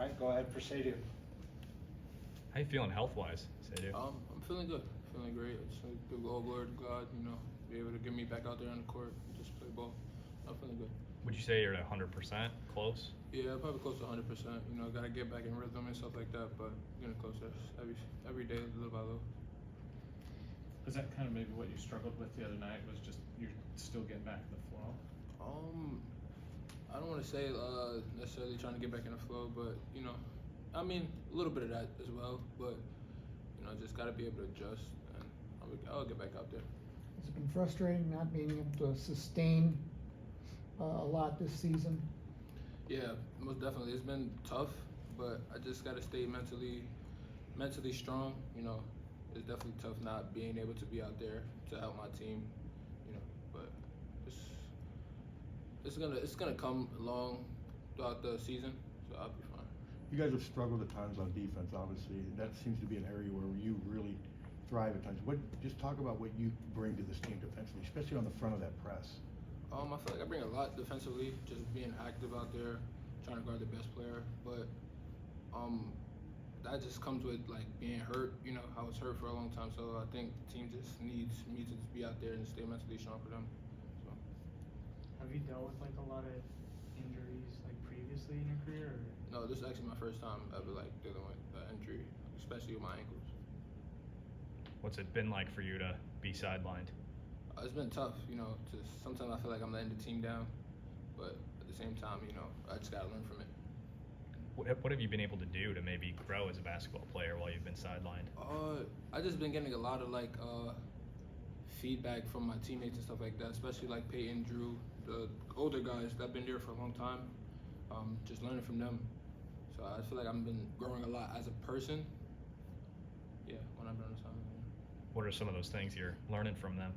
right, go ahead for Seydou. How you feeling health-wise, Seydou? I'm feeling good, feeling great. It's give all glory to God, be able to get me back out there on the court, and just play ball. I'm feeling good. Would you say you're at 100% close? Yeah, probably close to 100%. Gotta get back in rhythm and stuff like that, but getting closer every day, little by little. Was that kind of maybe what you struggled with the other night? Was just you're still getting back in the flow? I don't want to say necessarily trying to get back in the flow, but a little bit of that as well. But just got to be able to adjust, and I'll get back out there. Has it been frustrating not being able to sustain a lot this season? Yeah, most definitely. It's been tough, but I just got to stay mentally strong. It's definitely tough not being able to be out there to help my team. But it's gonna come along throughout the season, so I'll be fine. You guys have struggled at times on defense, obviously. That seems to be an area where you really thrive at times. Just talk about what you bring to this team defensively, especially on the front of that press. I feel like I bring a lot defensively, just being active out there, trying to guard the best player. But that just comes with like being hurt. I was hurt for a long time, so I think the team just needs me to be out there and stay mentally strong for them. So. Have you dealt with like a lot of injuries like previously in your career? Or? No, this is actually my first time ever like dealing with an injury, especially with my ankles. What's it been like for you to be sidelined? It's been tough, sometimes I feel like I'm letting the team down, but at the same time, I just gotta learn from it. What have you been able to do to maybe grow as a basketball player while you've been sidelined? I just been getting a lot of like feedback from my teammates and stuff like that, especially like Peyton, Drew, the older guys that have been there for a long time. Just learning from them. So I feel like I've been growing a lot as a person. Yeah, when I've been on the sideline. What are some of those things you're learning from them?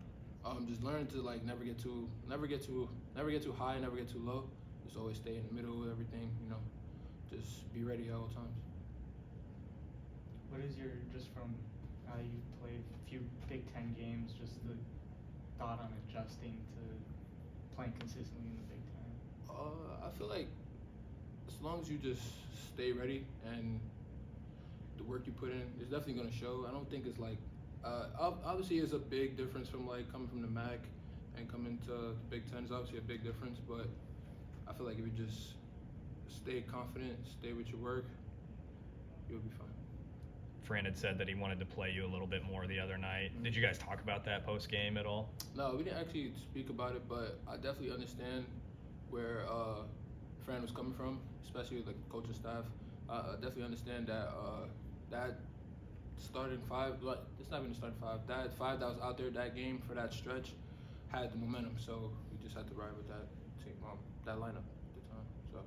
Just learning to like never get too high, never get too low. Just always stay in the middle of everything. Just be ready at all times. What is your, just from how you played a few Big Ten games, just the thought on adjusting to playing consistently in the Big Ten? I feel like as long as you just stay ready and the work you put in is definitely going to show. I don't think it's like obviously it's a big difference from like coming from the MAC and coming to the Big Ten is obviously a big difference, but I feel like if you just stay confident, stay with your work, you'll be fine. Fran had said that he wanted to play you a little bit more the other night. Did you guys talk about that post game at all? No, we didn't actually speak about it, but I definitely understand where Fran was coming from, especially with like the coaching staff. I definitely understand that that starting five, but it's not even the starting five. That five that was out there that game for that stretch had the momentum, so we just had to ride with that team, that lineup at the time. So.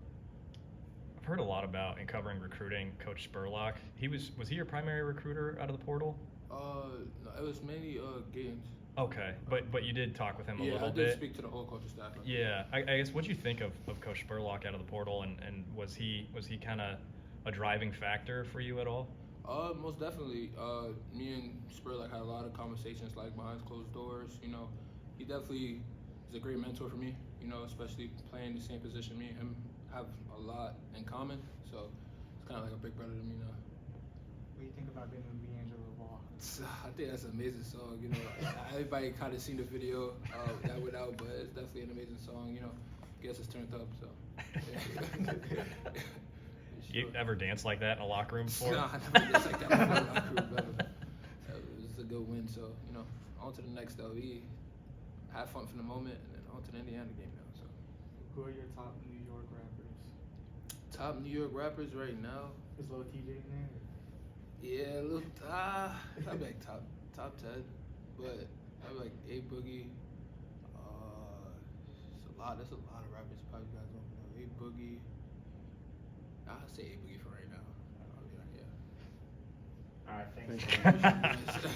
I've heard a lot about, in covering recruiting, Coach Spurlock. Was he your primary recruiter out of the portal? No, it was mainly Gaines. Okay, but you did talk with him a little bit. Yeah, I did speak to the whole coaching staff. Yeah, I guess what did you think of Coach Spurlock out of the portal, and was he kind of a driving factor for you at all? Most definitely. Me and Spurlock had a lot of conversations like behind closed doors. He definitely is a great mentor for me. Especially playing the same position. Me and him have a lot in common, so it's kind of like a big brother to me now. What do you think about being with D'Angelo Ball? I think that's an amazing song. Everybody kind of seen the video that went out, but it's definitely an amazing song. Gets us turned up. So. Yeah. You ever danced like that in a locker room before? Nah, I never danced like that before in a locker room ever. It was a good win. So on to the next though. We have fun for the moment, and then on to the Indiana game now. So. Who are your top New York rappers? Top New York rappers right now? Is Lil TJ in there? Yeah, probably like top 10, but probably like A Boogie. There's a lot of rappers you probably guys don't know. A Boogie. I'll say A Boogie for right now. Yeah. All right, thanks. Thank you.